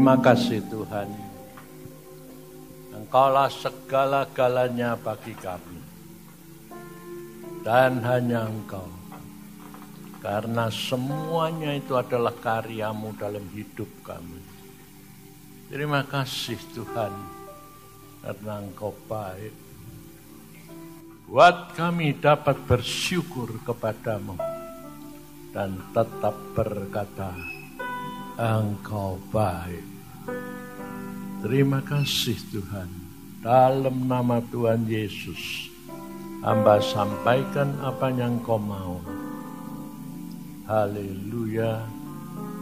Terima kasih Tuhan, Engkaulah segala-galanya bagi kami, dan hanya Engkau, karena semuanya itu adalah karya-Mu dalam hidup kami. Terima kasih Tuhan, karena Engkau baik. Buat kami dapat bersyukur kepadamu dan tetap berkata, Engkau baik. Terima kasih Tuhan. Dalam nama Tuhan Yesus, hamba sampaikan apa yang Engkau mau. Haleluya.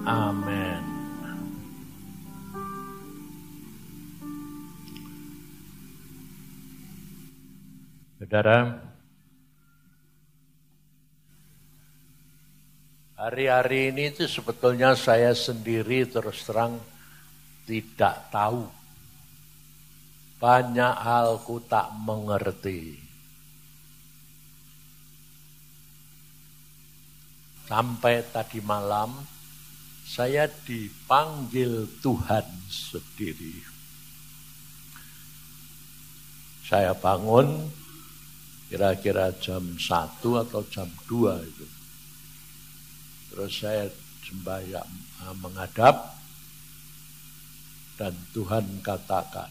Amin. Saudara, hari-hari ini itu sebetulnya saya sendiri terus terang tidak tahu. Banyak hal ku tak mengerti. Sampai tadi malam saya dipanggil Tuhan sendiri. Saya bangun kira-kira jam 1 atau jam 2 itu. Terus saya sembahyang menghadap dan Tuhan katakan,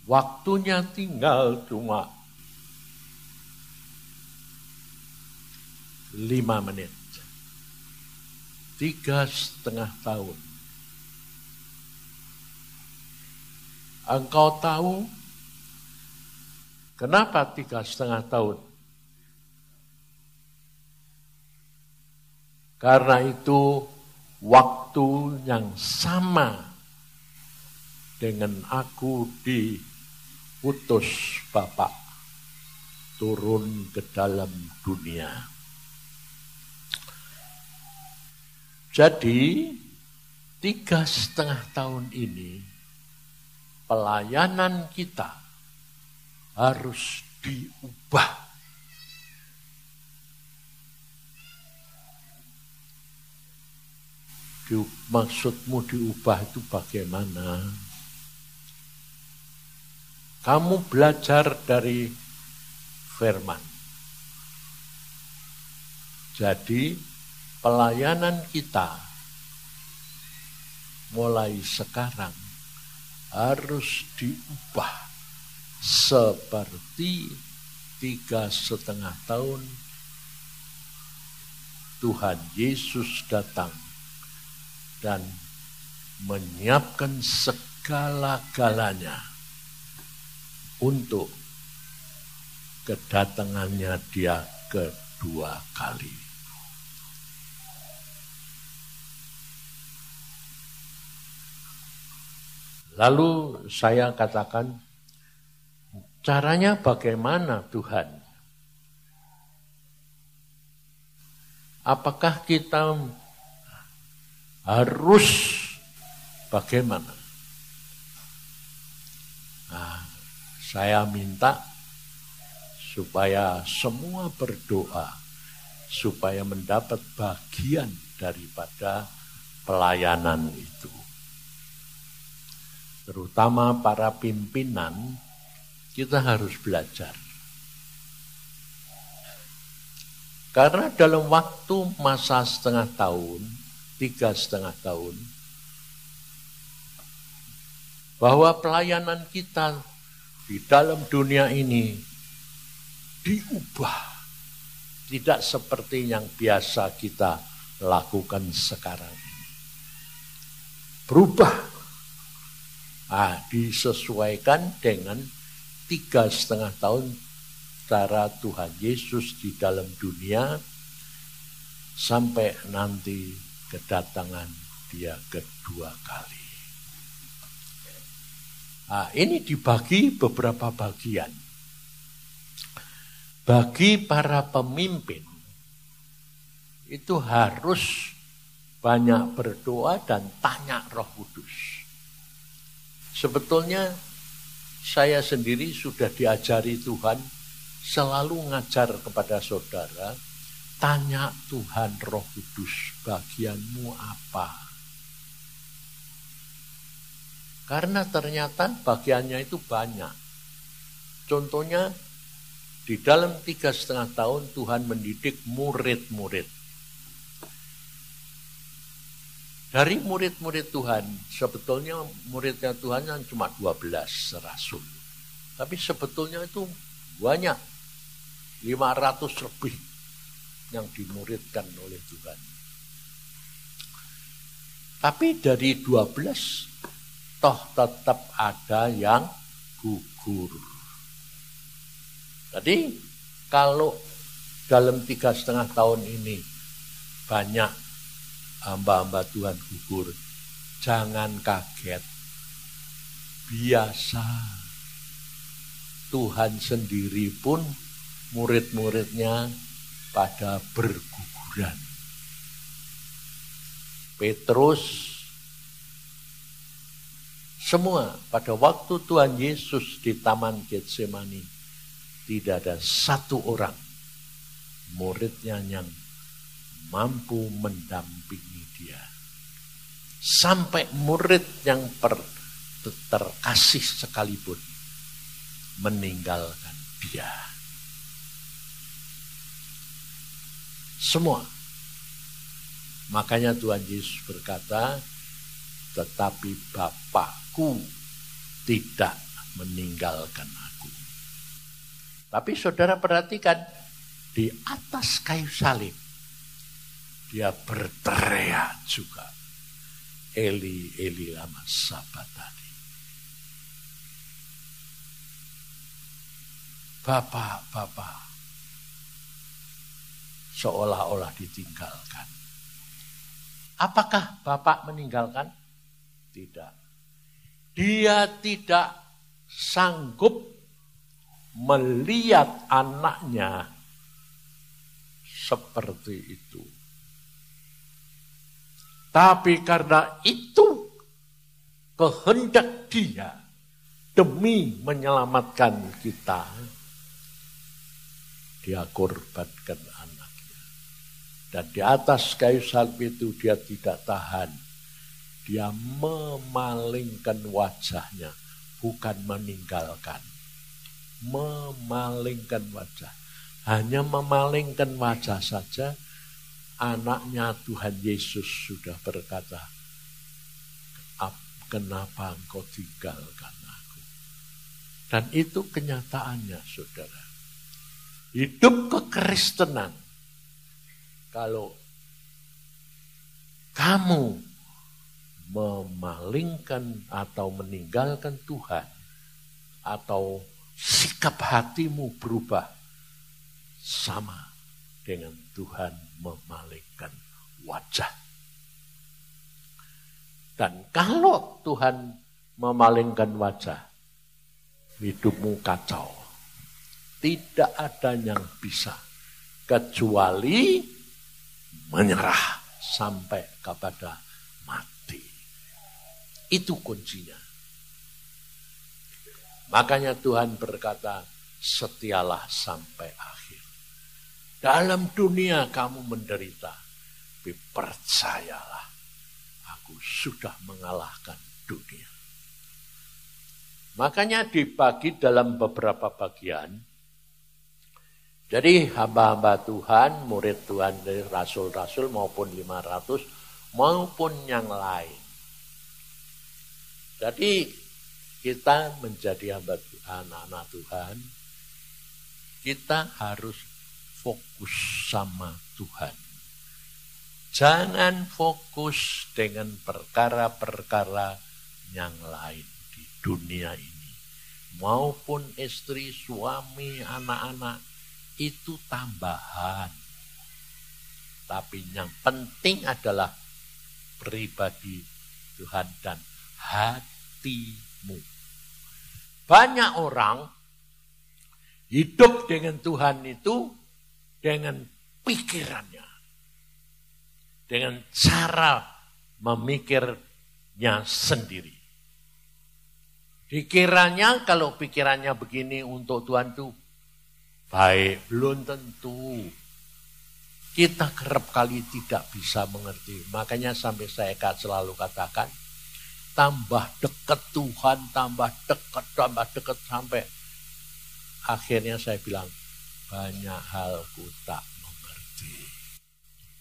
waktunya tinggal cuma 5 menit. 3,5 tahun. Engkau tahu kenapa 3,5 tahun? Karena itu waktu yang sama dengan aku diutus Bapa turun ke dalam dunia. Jadi 3,5 tahun ini pelayanan kita harus diubah. Maksudmu diubah itu bagaimana? Kamu belajar dari firman. Jadi pelayanan kita mulai sekarang harus diubah seperti 3,5 tahun Tuhan Yesus datang dan menyiapkan segala-galanya untuk kedatangannya Dia kedua kali. Lalu saya katakan, caranya bagaimana Tuhan? Apakah kita harus bagaimana? Nah, saya minta supaya semua berdoa, supaya mendapat bagian daripada pelayanan itu. Terutama para pimpinan, kita harus belajar. Karena dalam waktu masa 3,5 tahun, bahwa pelayanan kita di dalam dunia ini diubah. Tidak seperti yang biasa kita lakukan sekarang. Berubah. Disesuaikan dengan 3,5 tahun cara Tuhan Yesus di dalam dunia sampai nanti kedatangan Dia kedua kali. Ini dibagi beberapa bagian. Bagi para pemimpin itu harus banyak berdoa dan tanya Roh Kudus. Sebetulnya saya sendiri sudah diajari Tuhan selalu ngajar kepada saudara, tanya Tuhan Roh Kudus, bagianmu apa? Karena ternyata bagiannya itu banyak. Contohnya di dalam 3,5 tahun Tuhan mendidik murid-murid. Dari murid-murid Tuhan, sebetulnya muridnya Tuhan yang cuma 12 rasul. Tapi sebetulnya itu banyak, 500 lebih yang dimuridkan oleh Tuhan. Tapi dari 12, toh tetap ada yang gugur. Jadi kalau dalam 3,5 tahun ini banyak hamba-hamba Tuhan gugur, jangan kaget. Biasa. Tuhan sendiri pun murid-muridnya pada berguguran. Petrus, semua pada waktu Tuhan Yesus di Taman Getsemani, tidak ada satu orang muridnya yang mampu mendampingi dia. Sampai murid yang terkasih sekalipun meninggalkan dia. Semua. Makanya Tuhan Yesus berkata, tetapi Bapakku tidak meninggalkan aku. Tapi saudara perhatikan, di atas kayu salib, dia berteriak juga, Eli, Eli lama sabachthani. Bapak, Bapak, seolah-olah ditinggalkan. Apakah Bapak meninggalkan? Tidak. Dia tidak sanggup melihat anaknya seperti itu. Tapi karena itu kehendak dia demi menyelamatkan kita, dia korbankan anaknya. Dan di atas kayu salib itu dia tidak tahan. Dia memalingkan wajahnya, bukan meninggalkan. Memalingkan wajah. Hanya memalingkan wajah saja, anaknya Tuhan Yesus sudah berkata, kenapa engkau tinggalkan aku? Dan itu kenyataannya, saudara. Hidup kekristenan, kalau kamu memalingkan atau meninggalkan Tuhan, atau sikap hatimu berubah, sama dengan Tuhan memalingkan wajah. Dan kalau Tuhan memalingkan wajah, hidupmu kacau. Tidak ada yang bisa kecuali menyerah sampai kepada mati. Itu kuncinya. Makanya Tuhan berkata, setialah sampai akhir. Dalam dunia kamu menderita, tapi percayalah, aku sudah mengalahkan dunia. Makanya dibagi dalam beberapa bagian. Jadi hamba-hamba Tuhan, murid Tuhan dari rasul-rasul maupun 500 maupun yang lain. Jadi kita menjadi hamba anak-anak Tuhan, kita harus fokus sama Tuhan. Jangan fokus dengan perkara-perkara yang lain di dunia ini. Maupun istri, suami, anak-anak. Itu tambahan. Tapi yang penting adalah pribadi Tuhan dan hatimu. Banyak orang hidup dengan Tuhan itu dengan pikirannya. Dengan cara memikirnya sendiri. Dikiranya kalau pikirannya begini untuk Tuhan itu baik, belum tentu. Kita kerap kali tidak bisa mengerti. Makanya sampai saya selalu katakan, tambah dekat Tuhan, tambah dekat sampai akhirnya saya bilang, banyak hal ku tak mengerti.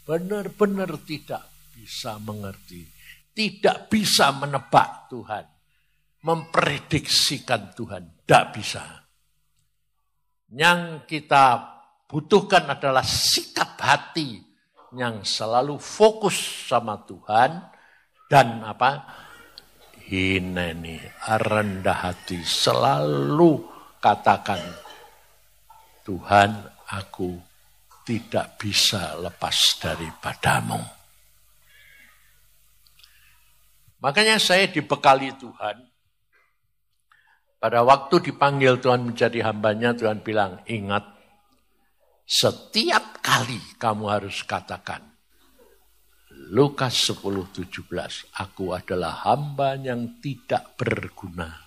Benar-benar tidak bisa mengerti. Tidak bisa menebak Tuhan. Memprediksikan Tuhan. Tidak bisa. Yang kita butuhkan adalah sikap hati yang selalu fokus sama Tuhan. Dan hineni, rendah hati. Selalu katakan, Tuhan, aku tidak bisa lepas daripadamu. Makanya saya dibekali Tuhan. Pada waktu dipanggil Tuhan menjadi hambanya, Tuhan bilang, ingat, setiap kali kamu harus katakan, Lukas 10:17, aku adalah hamba yang tidak berguna.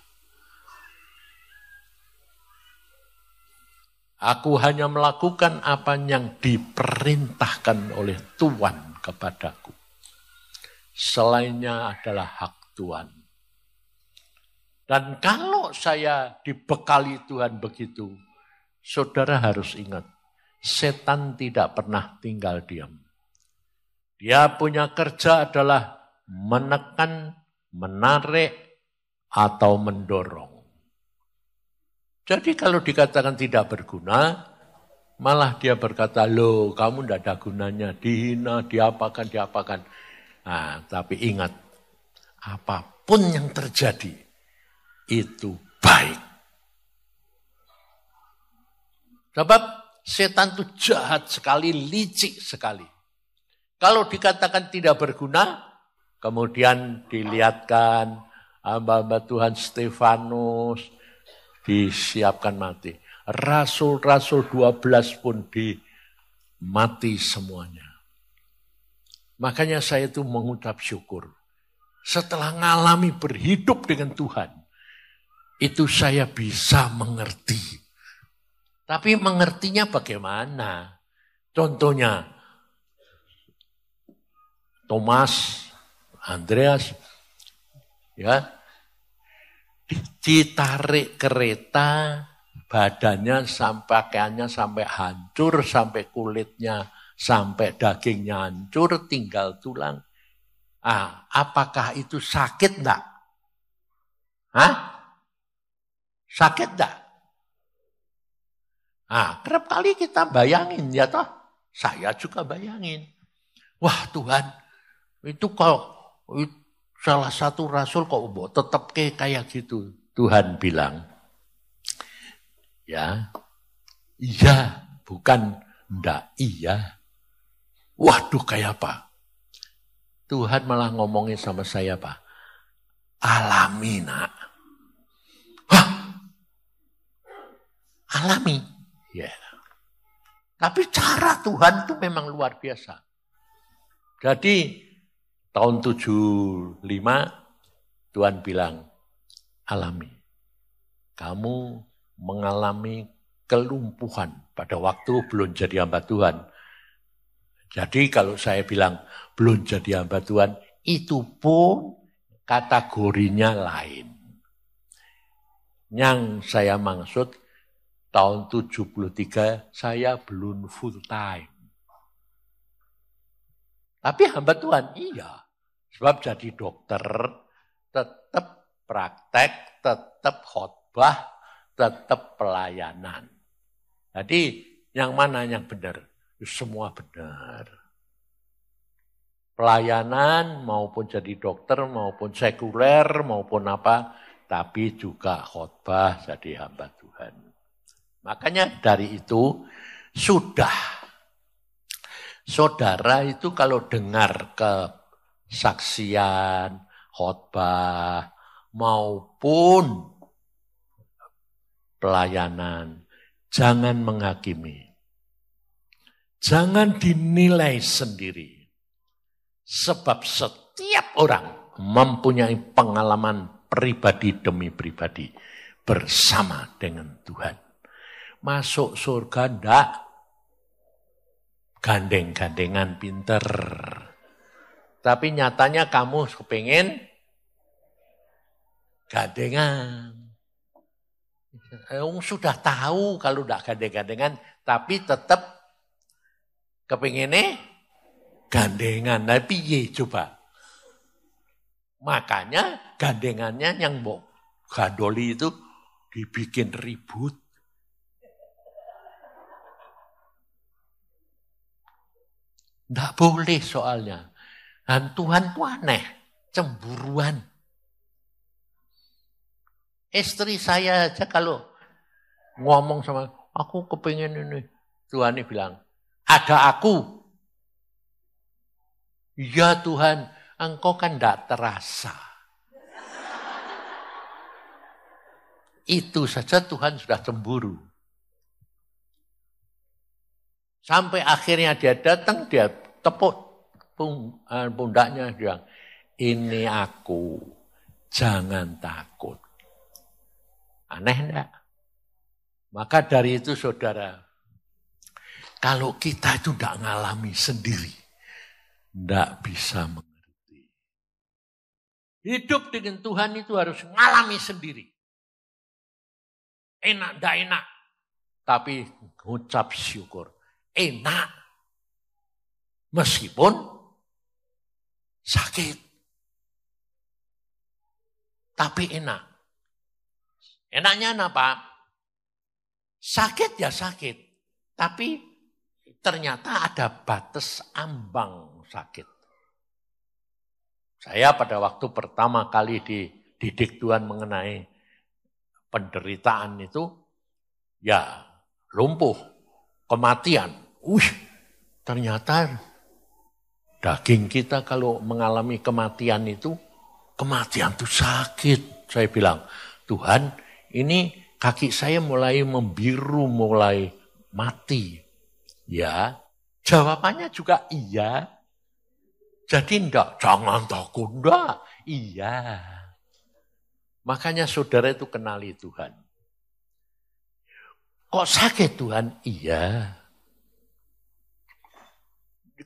Aku hanya melakukan apa yang diperintahkan oleh Tuhan kepadaku. Selainnya adalah hak Tuhan. Dan kalau saya dibekali Tuhan begitu, saudara harus ingat, setan tidak pernah tinggal diam. Dia punya kerja adalah menekan, menarik, atau mendorong. Jadi kalau dikatakan tidak berguna, malah dia berkata, loh kamu tidak ada gunanya, dihina, diapakan. Nah, tapi ingat, apapun yang terjadi, itu baik. Sebab setan itu jahat sekali, licik sekali. Kalau dikatakan tidak berguna, kemudian dilihatkan hamba-hamba Tuhan Stefanus, disiapkan mati. Rasul-rasul 12 pun mati semuanya. Makanya saya itu mengucap syukur. Setelah ngalami berhidup dengan Tuhan, itu saya bisa mengerti. Tapi mengertinya bagaimana? Contohnya, Thomas, Andreas, ya, ditarik kereta, badannya pakaiannya sampai hancur, sampai kulitnya, sampai dagingnya hancur, tinggal tulang. Apakah itu sakit enggak? Sakit enggak? Kerap kali kita bayangin, ya toh? Saya juga bayangin. Wah Tuhan, itu kalau salah satu rasul kok tetap kayak gitu. Tuhan bilang, ya, iya, bukan enggak, iya. Waduh kayak apa? Tuhan malah ngomongin sama saya, Pak. Alami, nak. Hah? Alami? Ya. Tapi cara Tuhan itu memang luar biasa. Jadi tahun 75 Tuhan bilang, alami. Kamu mengalami kelumpuhan pada waktu belum jadi hamba Tuhan. Jadi kalau saya bilang belum jadi hamba Tuhan, itu pun kategorinya lain. Yang saya maksud tahun 73 saya belum full time. Tapi hamba Tuhan iya. Sebab jadi dokter, tetap praktek, tetap khotbah, tetap pelayanan. Jadi yang mana yang benar? Semua benar. Pelayanan maupun jadi dokter, maupun sekuler, maupun apa, tapi juga khotbah jadi hamba Tuhan. Makanya dari itu sudah. Saudara itu kalau dengar kesaksian, khotbah, maupun pelayanan, jangan menghakimi. Jangan dinilai sendiri. Sebab setiap orang mempunyai pengalaman pribadi demi pribadi bersama dengan Tuhan. Masuk surga enggak gandeng-gandengan pinter. Tapi nyatanya kamu kepingin gandengan. Sudah tahu kalau tidak gandeng-gandengan, tapi tetap kepinginnya gandengan. Nah, piye coba? Makanya gandengannya yang mau gandoli itu dibikin ribut. Tidak boleh soalnya. Dan Tuhan itu aneh, cemburuan. Istri saya aja kalau ngomong sama, aku kepingin ini. Tuhan ini bilang, ada aku. Ya Tuhan, engkau kan tidak terasa. Itu saja Tuhan sudah cemburu. Sampai akhirnya dia datang, dia tepuk pundaknya, dia bilang, ini aku, jangan takut. Aneh enggak? Maka dari itu saudara, kalau kita itu tidak ngalami sendiri, tidak bisa mengerti. Hidup dengan Tuhan itu harus ngalami sendiri. Enak, tidak enak. Tapi ngucap syukur. Enak. Meskipun sakit. Tapi enak. Enaknya apa? Sakit ya sakit. Tapi ternyata ada batas ambang sakit. Saya pada waktu pertama kali dididik Tuhan mengenai penderitaan itu, ya lumpuh, kematian. Ternyata daging kita kalau mengalami kematian itu sakit. Saya bilang, Tuhan, ini kaki saya mulai membiru, mulai mati. Ya, jawabannya juga iya. Jadi jangan takut, enggak. Iya. Makanya saudara itu kenali Tuhan. Kok sakit Tuhan? Iya.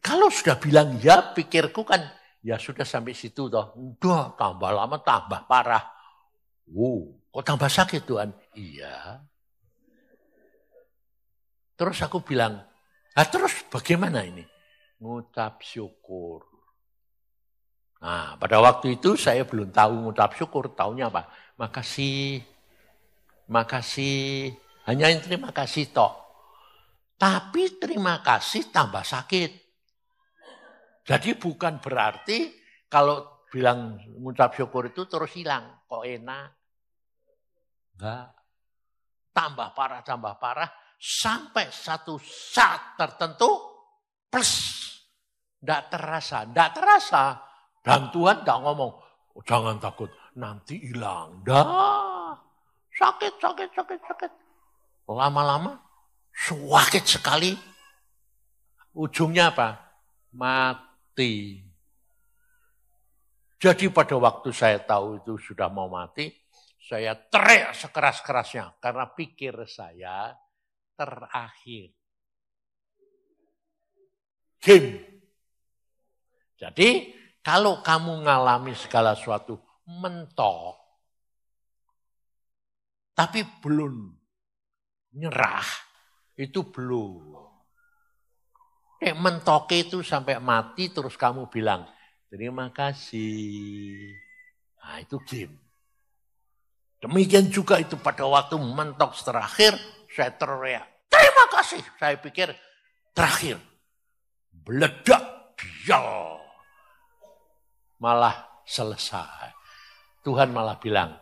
Kalau sudah bilang ya, pikirku kan, ya sudah sampai situ toh. Udah, tambah lama tambah parah. Kok tambah sakit Tuhan? Iya. Terus aku bilang, terus bagaimana ini? Ngucap syukur. Nah, pada waktu itu saya belum tahu ngucap syukur, taunya apa? Makasih, hanya yang terima kasih tok. Tapi terima kasih tambah sakit. Jadi bukan berarti kalau bilang ngucap syukur itu terus hilang. Kok enak? Enggak. Tambah parah, sampai satu saat tertentu, plus. Enggak terasa. Dan Tuhan enggak ngomong, jangan takut, nanti hilang. Dah, sakit. Lama-lama, sakit sekali. Ujungnya apa? Mati. Jadi pada waktu saya tahu itu sudah mau mati, saya teriak sekeras-kerasnya. Karena pikir saya terakhir. Game. Jadi, kalau kamu mengalami segala sesuatu mentok, tapi belum nyerah, itu belum. Mentok itu sampai mati terus kamu bilang, terima kasih. Nah itu game. Demikian juga itu pada waktu mentok terakhir, saya teriak, terima kasih. Saya pikir terakhir. Meledak, dial. Malah selesai. Tuhan malah bilang,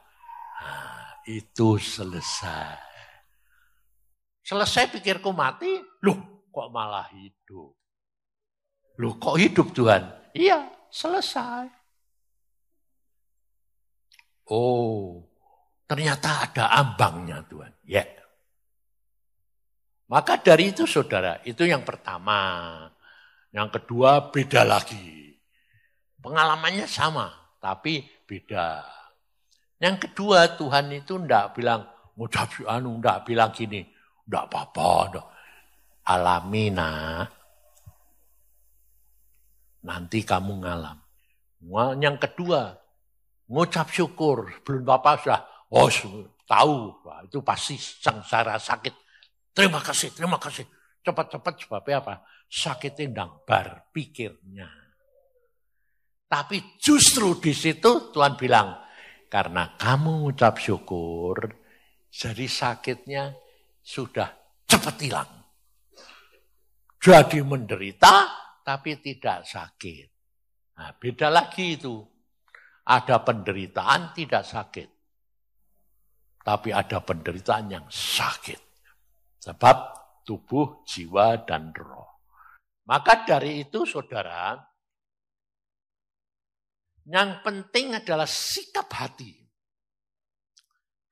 itu selesai. Selesai pikirku mati, loh kok malah hidup. Loh kok hidup Tuhan? Iya, selesai. Oh, ternyata ada ambangnya Tuhan. Ya. Maka dari itu saudara, itu yang pertama. Yang kedua beda lagi. Pengalamannya sama, tapi beda. Yang kedua, Tuhan itu enggak bilang, enggak bilang gini, enggak apa-apa, enggak. Alami nak. Nanti kamu ngalam. Yang kedua, ngucap syukur, belum apa sudah, tahu, wah, itu pasti sengsara sakit. Terima kasih. Cepat-cepat sebabnya apa? Sakitnya ndang pikirnya. Tapi justru di situ Tuhan bilang, karena kamu ngucap syukur, jadi sakitnya sudah cepat hilang. Jadi menderita, tapi tidak sakit. Nah, beda lagi itu. Ada penderitaan tidak sakit. Tapi ada penderitaan yang sakit. Sebab tubuh, jiwa, dan roh. Maka dari itu saudara, yang penting adalah sikap hati.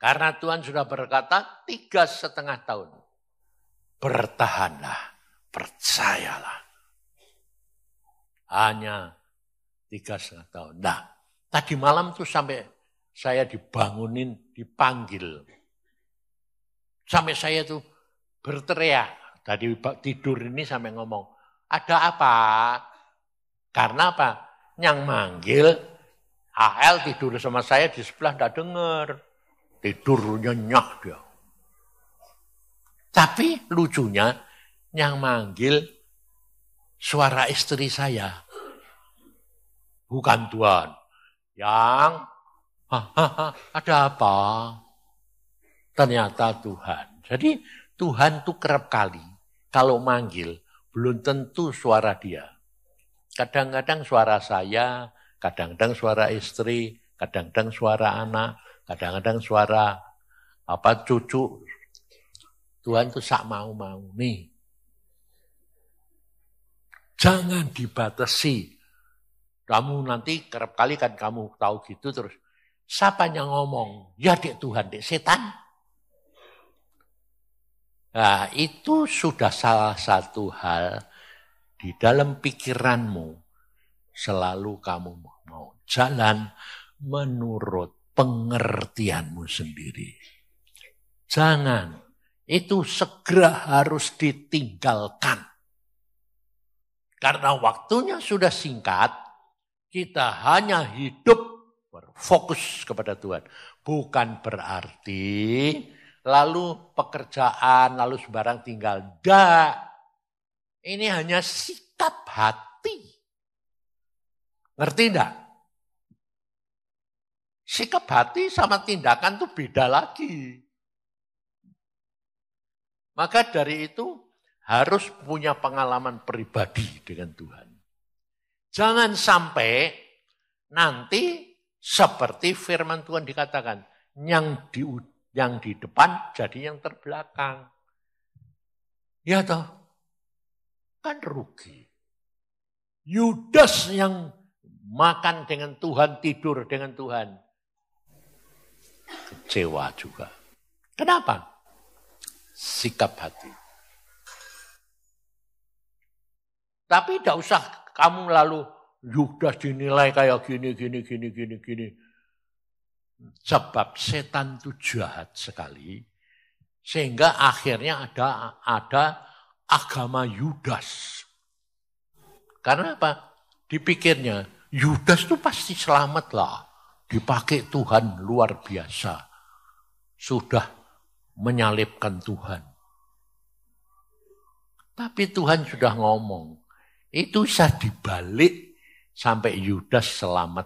Karena Tuhan sudah berkata 3,5 tahun. Bertahanlah, percayalah. Hanya 3,5 tahun. Nah, tadi malam tuh sampai saya dibangunin, dipanggil. Sampai saya tuh berteriak. Tadi tidur ini sampai ngomong, ada apa? Karena apa? Yang manggil, AL tidur sama saya di sebelah tidak dengar. Tidur nyenyak dia. Tapi lucunya, yang manggil suara istri saya. Bukan Tuhan. Yang, ada apa? Ternyata Tuhan. Jadi Tuhan tuh kerap kali kalau manggil belum tentu suara dia. Kadang-kadang suara saya, kadang-kadang suara istri, kadang-kadang suara anak, kadang-kadang suara cucu. Tuhan tuh sak mau-mau nih. Jangan dibatasi. Kamu nanti kerap kali kan kamu tahu gitu terus. Siapa yang ngomong? Ya dek Tuhan, dek setan. Nah itu sudah salah satu hal di dalam pikiranmu. Selalu kamu mau jalan menurut pengertianmu sendiri. Jangan. Itu segera harus ditinggalkan. Karena waktunya sudah singkat, kita hanya hidup berfokus kepada Tuhan. Bukan berarti lalu pekerjaan, lalu sembarang tinggal. Tidak. Ini hanya sikap hati. Ngerti enggak? Sikap hati sama tindakan itu beda lagi. Maka dari itu harus punya pengalaman pribadi dengan Tuhan. Jangan sampai nanti seperti firman Tuhan dikatakan, yang di depan jadi yang terbelakang. Ya toh, kan rugi. Yudas yang makan dengan Tuhan, tidur dengan Tuhan, kecewa juga. Kenapa? Sikap hati. Tapi tidak usah kamu lalu Yudas dinilai kayak gini. Sebab setan itu jahat sekali. Sehingga akhirnya ada agama Yudas. Karena apa? Dipikirnya Yudas itu pasti selamat lah. Dipakai Tuhan luar biasa. Sudah menyalibkan Tuhan. Tapi Tuhan sudah ngomong, itu bisa dibalik sampai Yudas selamat.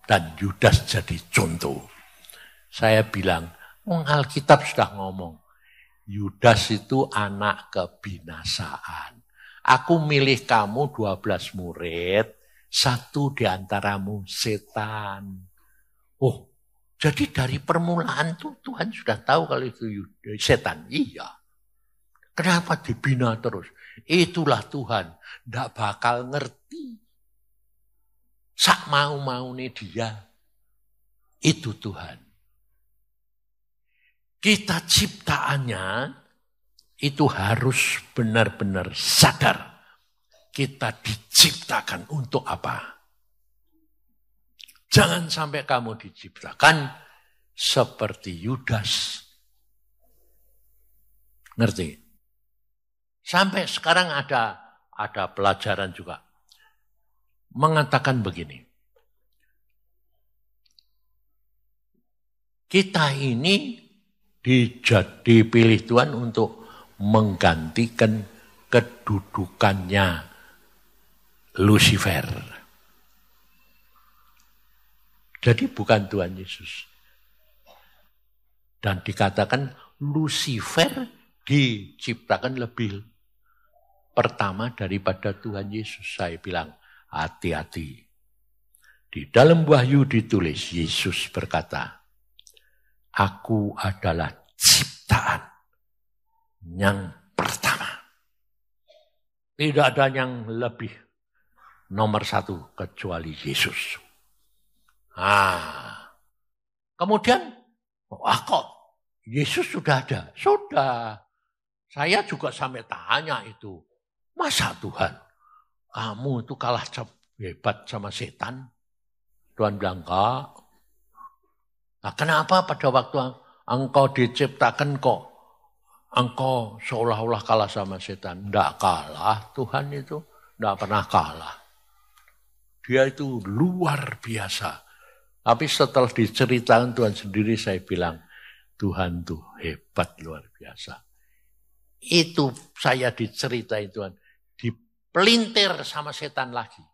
Dan Yudas jadi contoh. Saya bilang, Alkitab sudah ngomong, Yudas itu anak kebinasaan. Aku milih kamu 12 murid, satu di antaramu setan. Jadi dari permulaan tuh Tuhan sudah tahu kalau itu setan. Iya. Kenapa dibina terus? Itulah Tuhan. Tidak bakal ngerti. Sak mau-mau nih dia. Itu Tuhan. Kita ciptaannya itu harus benar-benar sadar. Kita diciptakan untuk apa? Jangan sampai kamu diciptakan seperti Yudas. Ngerti? Sampai sekarang ada pelajaran juga. Mengatakan begini. Kita ini dipilih Tuhan untuk menggantikan kedudukannya Lucifer. Jadi bukan Tuhan Yesus. Dan dikatakan Lucifer diciptakan lebih pertama daripada Tuhan Yesus. Saya bilang, hati-hati. Di dalam Wahyu ditulis, Yesus berkata, Aku adalah ciptaan yang pertama. Tidak ada yang lebih nomor satu kecuali Yesus. Kemudian, kok Yesus sudah ada? Sudah. Saya juga sampai tanya itu. Masa Tuhan, kamu itu kalah hebat sama setan? Tuhan bilang, enggak. Nah, kenapa pada waktu engkau diciptakan kok engkau seolah-olah kalah sama setan? Enggak kalah, Tuhan itu enggak pernah kalah. Dia itu luar biasa. Tapi setelah diceritakan Tuhan sendiri, saya bilang, Tuhan tuh hebat luar biasa. Itu saya diceritain Tuhan, dipelintir sama setan lagi.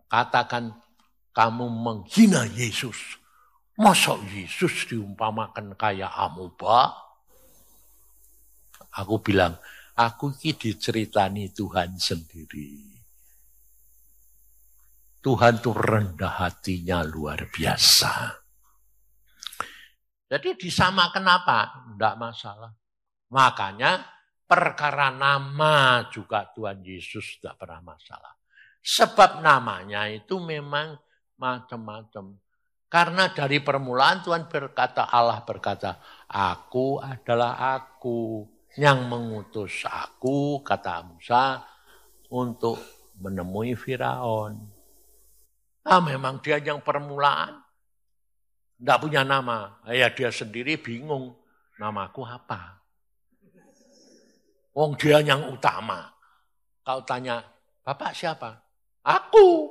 Katakan kamu menghina Yesus. Masa Yesus diumpamakan kayak amoeba? Aku bilang, aku ini diceritani Tuhan sendiri. Tuhan tuh rendah hatinya luar biasa. Jadi disamakan apa? Tidak masalah. Makanya perkara nama juga Tuhan Yesus tidak pernah masalah. Sebab namanya itu memang macam-macam. Karena dari permulaan Tuhan berkata, Allah berkata, Aku adalah Aku yang mengutus aku, kata Musa, untuk menemui Firaun. Memang dia yang permulaan. Tidak punya nama. Ya dia sendiri bingung. Namaku apa? Wong dia yang utama. Kau tanya, Bapak siapa? Aku.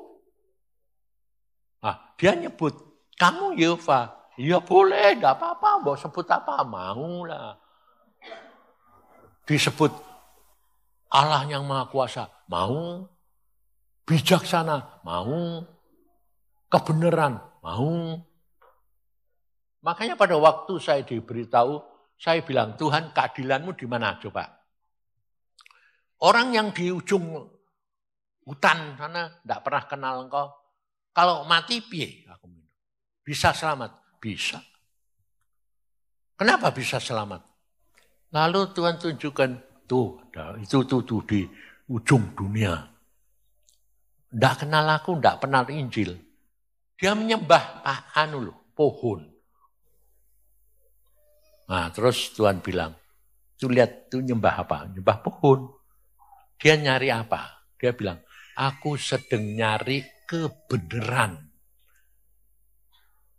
Dia nyebut, kamu Yehova. Ya boleh, tidak apa-apa. Mau sebut apa? Mau lah. Disebut Allah yang Maha Kuasa. Mau. Bijaksana. Mau. Kebenaran. Mau. Makanya pada waktu saya diberitahu, saya bilang, Tuhan keadilanmu di mana coba? Orang yang di ujung hutan sana tidak pernah kenal engkau. Kalau mati, piye? Bisa selamat? Bisa. Kenapa bisa selamat? Lalu Tuhan tunjukkan, itu di ujung dunia. Tidak kenal aku, tidak kenal Injil. Dia menyembah pohon. Nah, terus Tuhan bilang, tuh lihat, tuh nyembah apa? Nyembah pohon. Dia nyari apa? Dia bilang, aku sedang nyari kebenaran.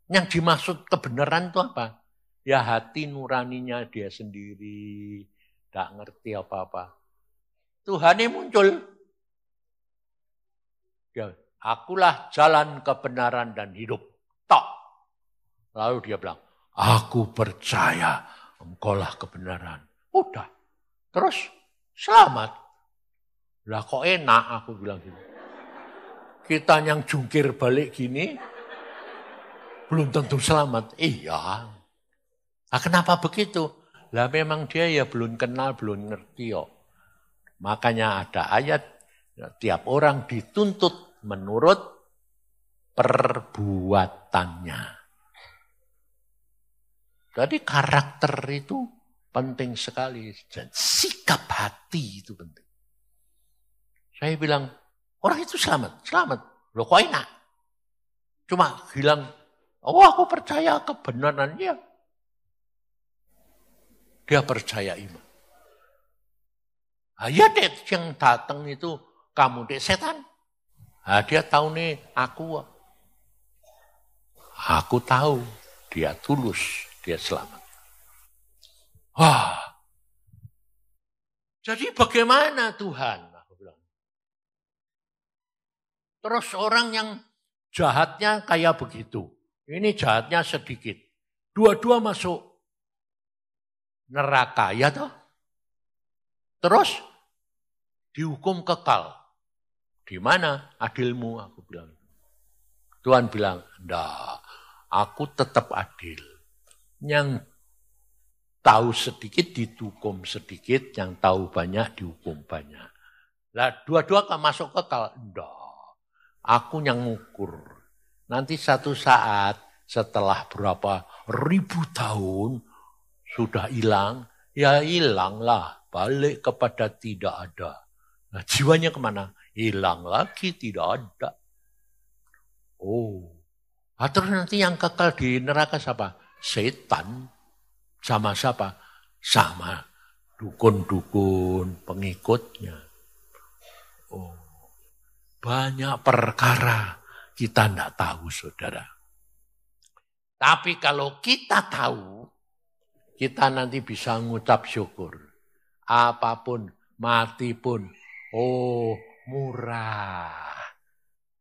Yang dimaksud kebenaran itu apa? Ya hati nuraninya dia sendiri. Tidak ngerti apa-apa. Tuhannya muncul. Ya, akulah jalan kebenaran dan hidup. Tok. Lalu dia bilang, aku percaya engkaulah kebenaran. Udah. Terus selamat. Lah kok enak aku bilang gitu. Kita yang jungkir balik gini, belum tentu selamat. Iya. Nah, kenapa begitu? Lah memang dia ya belum kenal, belum ngerti kok. Makanya ada ayat, tiap orang dituntut menurut perbuatannya. Jadi karakter itu penting sekali. Dan sikap hati itu penting. Saya bilang, orang itu selamat. Loh kok enak? Cuma bilang, aku percaya kebenarannya. Dia percaya iman. Ya deh yang datang itu, kamu deh setan. Dia tahu nih, aku tahu dia tulus, dia selamat. Jadi bagaimana Tuhan? Terus orang yang jahatnya kayak begitu. Ini jahatnya sedikit. Dua-dua masuk neraka, ya toh? Terus dihukum kekal. Di mana adilmu? Aku bilang. Tuhan bilang, enggak, aku tetap adil. Yang tahu sedikit dihukum sedikit, yang tahu banyak dihukum banyak. Lah dua-dua kan masuk kekal? Enggak, aku yang ngukur. Nanti satu saat setelah berapa ribu tahun sudah hilang, ya hilanglah, balik kepada tidak ada. Nah jiwanya kemana? Hilang lagi, tidak ada. Oh, terus nanti yang kekal di neraka siapa? Setan. Sama siapa? Sama dukun-dukun pengikutnya. Oh, banyak perkara kita tidak tahu, saudara. Tapi kalau kita tahu, kita nanti bisa ngucap syukur. Apapun, mati pun, oh murah.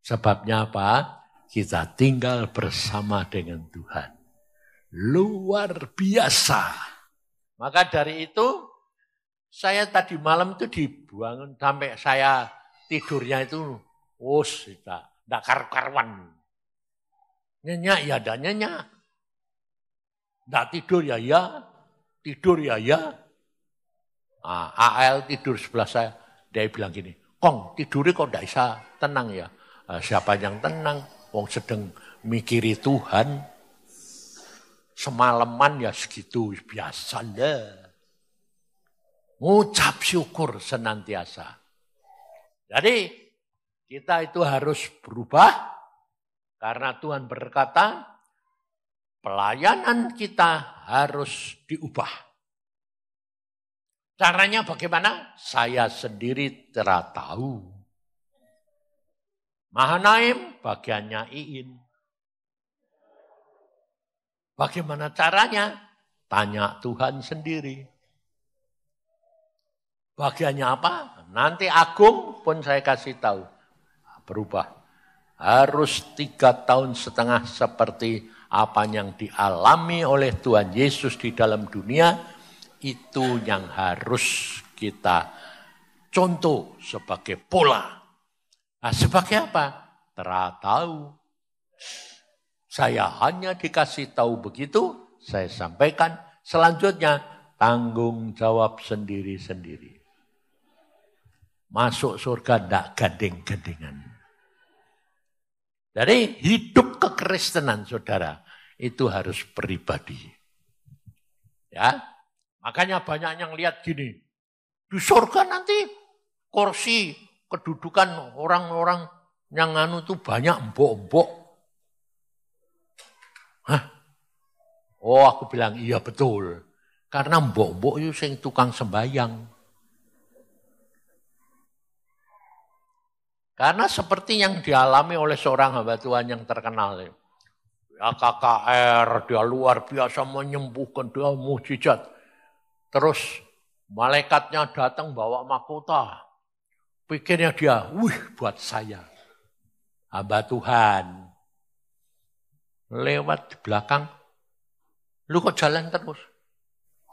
Sebabnya apa? Kita tinggal bersama dengan Tuhan. Luar biasa. Maka dari itu, saya tadi malam itu dibangun sampai saya tidurnya itu, tidak karu-karuan. Nyenyak ya ada nyenyak. Tidak tidur ya ya, tidur ya ya. AL tidur sebelah saya, dia bilang gini, Kong tidurnya kok tidak bisa tenang ya. Siapa yang tenang? Wong sedang mikiri Tuhan. Semalaman ya segitu, biasa lah. Ngucap syukur senantiasa. Jadi kita itu harus berubah. Karena Tuhan berkata, pelayanan kita harus diubah. Caranya bagaimana? Saya sendiri tidak tahu. Mahanaim bagiannya Iin. Bagaimana caranya? Tanya Tuhan sendiri. Bagiannya apa? Nanti Agung pun saya kasih tahu. Berubah. Harus 3,5 tahun seperti apa yang dialami oleh Tuhan Yesus di dalam dunia. Itu yang harus kita contoh sebagai pola. Nah, sebagai apa? Tahu. Saya hanya dikasih tahu begitu, saya sampaikan. Selanjutnya, tanggung jawab sendiri-sendiri. Masuk surga tidak gandeng-gandengan. Jadi hidup kekristenan, saudara, itu harus pribadi. Ya, makanya banyak yang lihat gini. Di surga nanti kursi kedudukan orang-orang yang itu banyak embok-embok. Oh, aku bilang iya betul. Karena mbok-mbok itu sing tukang sembayang. Karena seperti yang dialami oleh seorang hamba Tuhan yang terkenal. Ya KKR, dia luar biasa menyembuhkan, dia mujizat. Terus malaikatnya datang bawa mahkota. Pikirnya dia, buat saya. Hamba Tuhan. Lewat di belakang, lu kok jalan terus?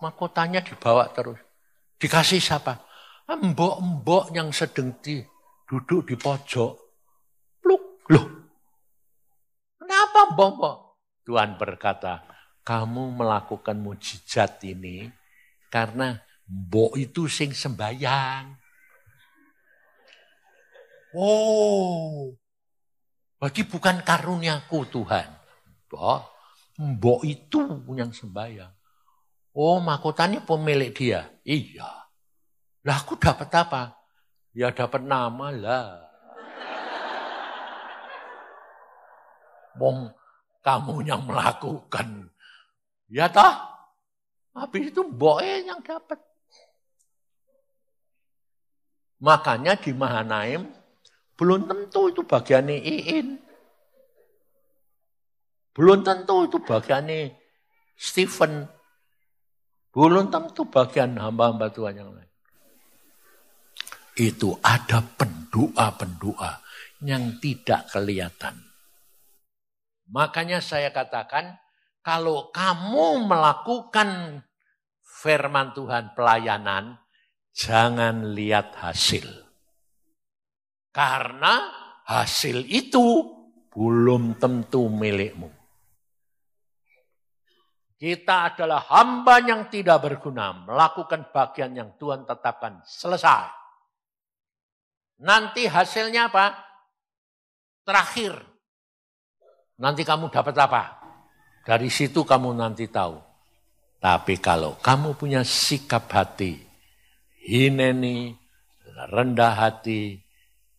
Mahkotanya dibawa terus. Dikasih siapa? Mbok-mbok yang sedang duduk di pojok. Loh, kenapa mbok-mbok? Tuhan berkata, kamu melakukan mujizat ini karena mbok itu sing sembayang. Oh, berarti bukan karuniaku Tuhan. Mbok itu yang sembahyang. Oh, mahkotanya pemilik dia. Iya. Lah aku dapat apa? Ya dapat nama lah. Wong kamu yang melakukan. Ya toh? Habis itu mboknya yang dapat. Makanya di Mahanaim belum tentu itu bagiannya Iin. Belum tentu itu bagiannya Stephen. Belum tentu bagian hamba-hamba Tuhan yang lain. Itu ada pendoa-pendoa yang tidak kelihatan. Makanya saya katakan, kalau kamu melakukan firman Tuhan pelayanan, jangan lihat hasil. Karena hasil itu belum tentu milikmu. Kita adalah hamba yang tidak berguna, melakukan bagian yang Tuhan tetapkan. Selesai. Nanti hasilnya apa? Terakhir. Nanti kamu dapat apa? Dari situ kamu nanti tahu. Tapi kalau kamu punya sikap hati, hineni, rendah hati,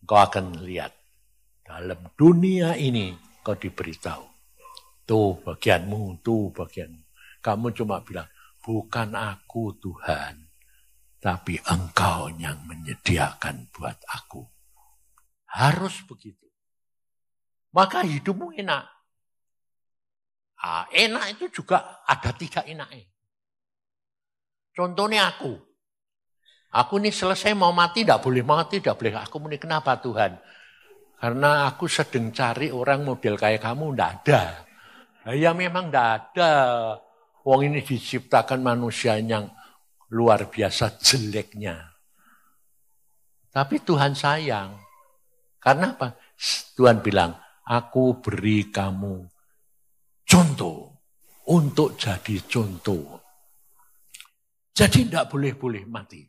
kau akan lihat. Dalam dunia ini kau diberitahu. Tuh bagianmu, tuh bagianmu. Kamu cuma bilang, bukan aku Tuhan, tapi Engkau yang menyediakan buat aku. Harus begitu. Maka hidupmu enak. Enak itu juga ada 3 enaknya. Contohnya aku. Aku ini selesai mau mati, tidak boleh mati, tidak boleh. Aku ini kenapa Tuhan? Karena aku sedang cari orang model kayak kamu, tidak ada. Ya memang tidak ada. Wong ini diciptakan manusia yang luar biasa jeleknya. Tapi Tuhan sayang. Karena apa? Tuhan bilang, aku beri kamu contoh. Untuk jadi contoh. Jadi tidak boleh mati.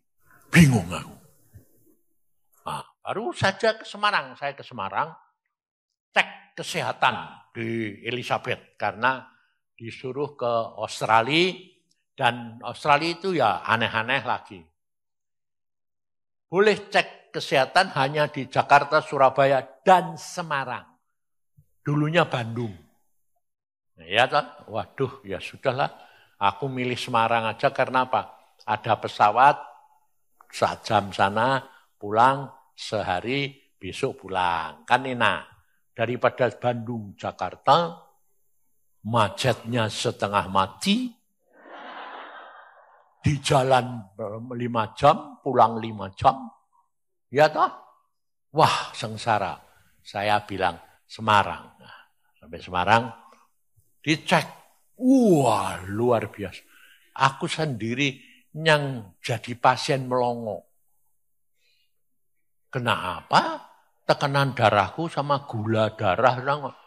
Bingung aku. Nah, baru saja ke Semarang. Saya ke Semarang. Cek kesehatan di Elizabeth. Karena disuruh ke Australia, dan Australia itu ya aneh-aneh lagi. Boleh cek kesehatan hanya di Jakarta, Surabaya, dan Semarang. Dulunya Bandung. Ya toh, waduh ya sudahlah, aku milih Semarang aja karena apa? Ada pesawat, 1 jam sana, pulang sehari, besok pulang. Kan enak. Daripada Bandung, Jakarta, macetnya setengah mati, di jalan 5 jam, pulang 5 jam. Ya toh? Wah, sengsara. Saya bilang Semarang. Nah, sampai Semarang, dicek. Wah, luar biasa. Aku sendiri yang jadi pasien melongo. Kenapa? Tekanan darahku sama gula darah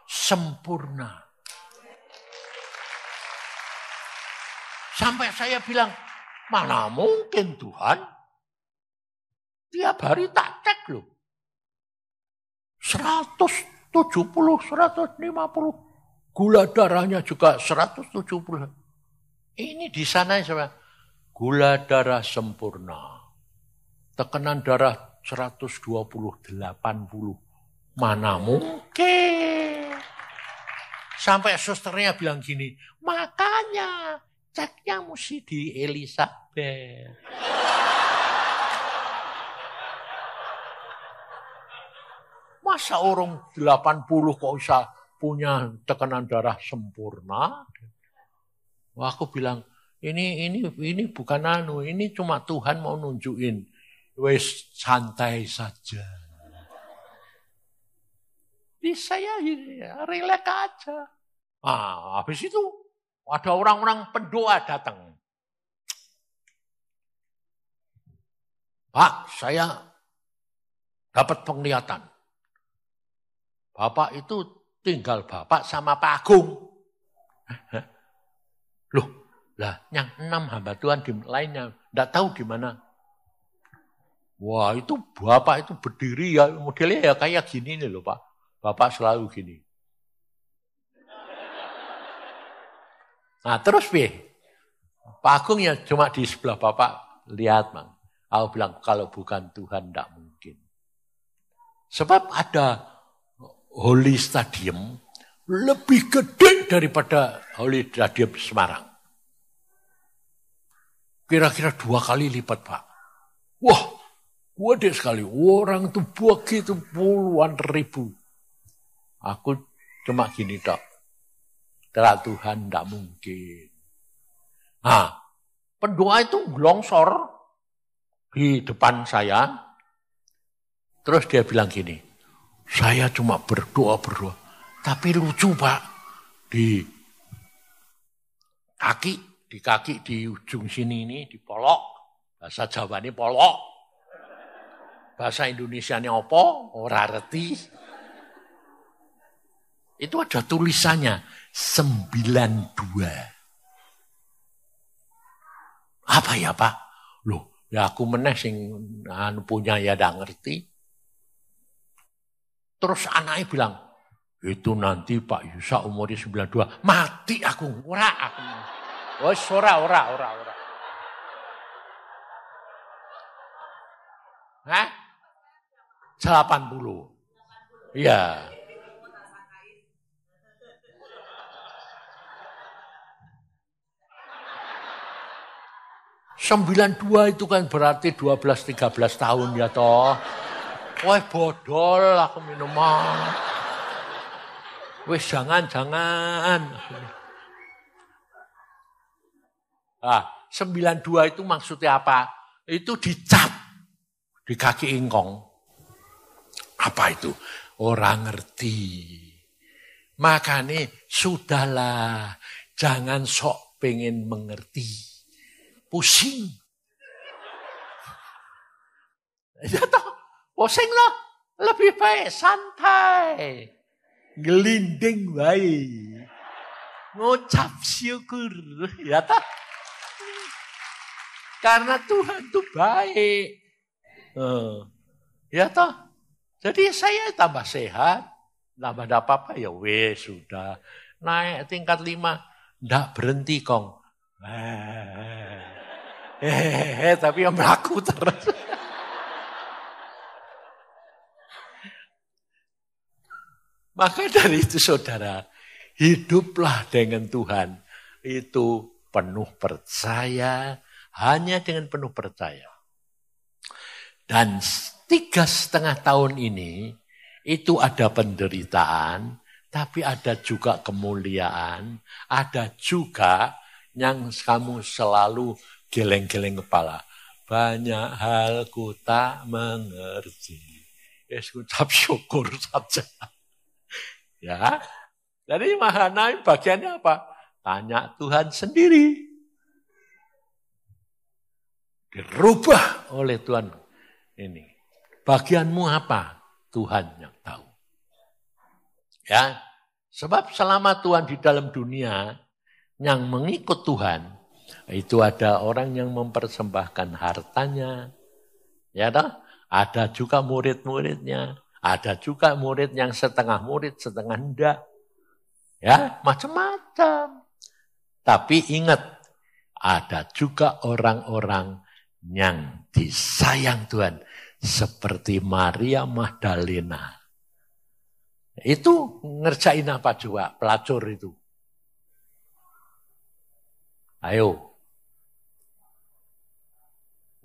sempurna. Sampai saya bilang, mana mungkin Tuhan? Tiap hari tak cek loh. 170, 150. Gula darahnya juga 170. Ini di sana saya, gula darah sempurna. Tekanan darah 120, 80. Mana mungkin? Sampai susternya bilang gini, makanya ceknya mesti di Elizabeth. Masa orang 80 kok bisa punya tekanan darah sempurna? Wah, aku bilang, ini bukan ini cuma Tuhan mau nunjukin. Wes santai saja. Di saya rileks aja. Habis itu ada orang-orang pendoa datang. Pak, saya dapat penglihatan. Bapak itu tinggal Bapak sama Pak Agung. Loh, lah yang 6 hamba Tuhan di lainnya, enggak tahu di mana. Wah, itu Bapak itu berdiri ya, modelnya ya kayak gini nih loh Pak. Bapak selalu gini. Nah terus Pak Agung ya cuma di sebelah Bapak, lihat Mang. Aku bilang kalau bukan Tuhan enggak mungkin. Sebab ada Holy Stadium lebih gede daripada Holy Stadium Semarang. Kira-kira 2 kali lipat Pak. Wah, gede sekali. Orang tuh begitu puluhan ribu. Aku cuma gini tak. Terang Tuhan enggak mungkin. Nah, pendoa itu longsor di depan saya. Terus dia bilang gini, saya cuma berdoa. Tapi lucu Pak, di kaki di ujung sini ini di polok. Bahasa Jawa ini polok. Bahasa Indonesia ini apa? Ora reti. Itu ada tulisannya 92. Apa ya Pak? Loh, ya aku meneh sing punya ya ndak ngerti. Terus anaknya bilang, itu nanti Pak Yusa umurnya 92. Mati aku. Ora aku. Wes ora. Hah? 80. Iya. (92) itu kan berarti 12-13 tahun ya toh. Wah bodol aku minuman. Wes jangan. 92 itu maksudnya apa? Itu dicap di kaki ingkong. Apa itu? Orang ngerti. Makanya sudahlah, jangan sok pengen mengerti. Pusing. Ya toh, pusing loh. Lebih baik santai. Gelinding baik. Ngucap syukur. Ya toh. Karena Tuhan itu baik. Ya toh. Jadi saya tambah sehat. Tambah ada apa-apa ya wes sudah. Naik tingkat 5. Nggak berhenti kong. Tapi yang melaku terus. Maka dari itu saudara, hiduplah dengan Tuhan. Itu penuh percaya, hanya dengan penuh percaya. Dan 3,5 tahun ini, itu ada penderitaan, tapi ada juga kemuliaan, ada juga yang kamu selalu geleng-geleng kepala. Banyak hal ku tak mengerti. Ucap syukur saja. Ya, jadi Mahanaim bagiannya apa? Tanya Tuhan sendiri. Dirubah oleh Tuhan ini. Bagianmu apa? Tuhan yang tahu. Ya, sebab selama Tuhan di dalam dunia yang mengikut Tuhan, itu ada orang yang mempersembahkan hartanya. Ya toh? Ada juga murid-muridnya. Ada juga murid yang setengah murid, setengah enggak. Ya, macam-macam. Tapi ingat, ada juga orang-orang yang disayang Tuhan. Seperti Maria Magdalena. Itu ngerjain apa juga, pelacur itu? Ayo.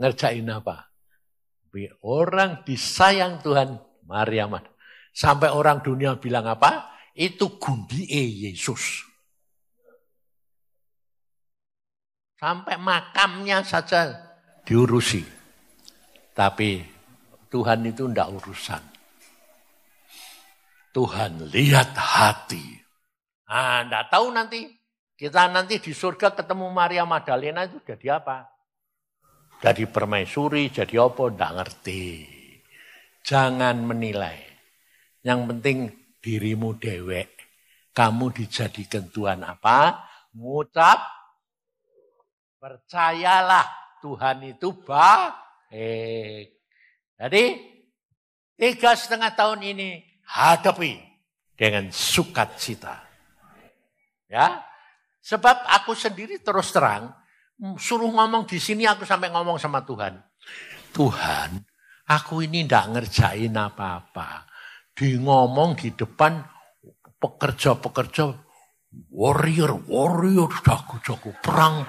Ngerjain apa? Orang disayang Tuhan, Maria Magdalena. Sampai orang dunia bilang apa? Itu gundike Yesus. Sampai makamnya saja diurusi. Tapi Tuhan itu tidak urusan. Tuhan lihat hati. Nah, tidak tahu nanti. Kita nanti di surga ketemu Maria Magdalena itu jadi apa? Jadi permaisuri, jadi apa? Tidak ngerti. Jangan menilai. Yang penting dirimu dewek. Kamu dijadikan Tuhan apa? Ngucap. Percayalah Tuhan itu baik. Jadi 3,5 tahun ini hadapi dengan sukacita. Ya. Sebab aku sendiri terus terang suruh ngomong di sini aku sampai ngomong sama Tuhan. Tuhan, aku ini ndak ngerjain apa-apa. Di ngomong di depan pekerja-pekerja warrior jago-jago perang.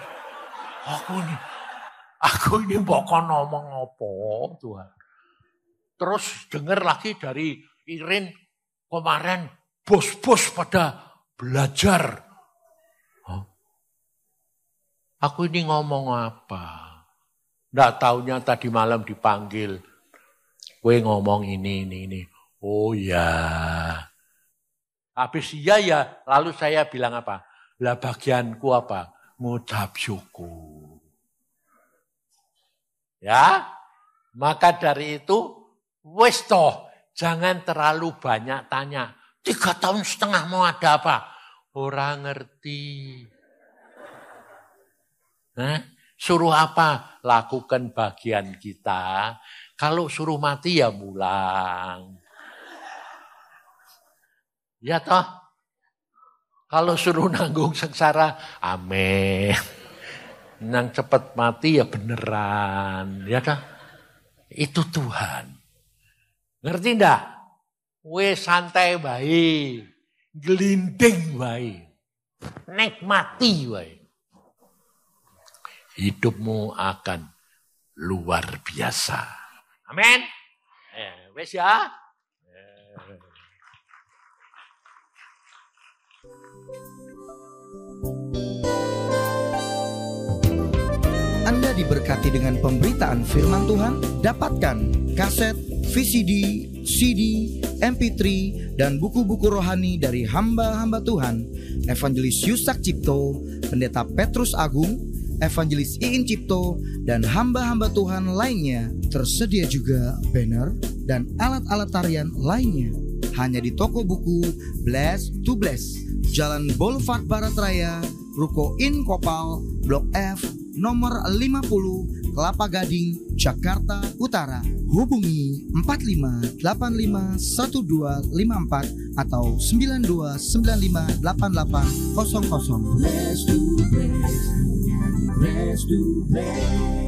Aku ini bakal ngomong apa, Tuhan. Terus dengar lagi dari Irin kemarin bos-bos pada belajar. Aku ini ngomong apa? Nggak taunya tadi malam dipanggil. Kowe ngomong ini. Oh ya. Habis iya ya, lalu saya bilang apa? Lah bagianku apa? Ngucap syukur. Ya, maka dari itu, wis toh, jangan terlalu banyak tanya. 3,5 tahun mau ada apa? Orang ngerti. Suruh apa? Lakukan bagian kita. Kalau suruh mati ya pulang. Ya toh? Kalau suruh nanggung sengsara, amin. Nang cepet mati ya beneran. Ya toh? Itu Tuhan. Ngerti ndak? Wes santai bae. Gelinding bae. Nikmati bae. Hidupmu akan luar biasa. Amin. Wes ya. Anda diberkati dengan pemberitaan firman Tuhan. Dapatkan kaset, VCD, CD, MP3, dan buku-buku rohani dari hamba-hamba Tuhan, Evangelis Yusak Cipto, Pendeta Petrus Agung, Evangelis Iin Cipto, dan hamba-hamba Tuhan lainnya. Tersedia juga banner dan alat-alat tarian lainnya. Hanya di toko buku Bless to Bless, Jalan Boulevard Barat Raya, Ruko In Kopal, Blok F, nomor 50, Kelapa Gading, Jakarta Utara. Hubungi 45851254 atau 92958800. Bless to bless, bless to bless.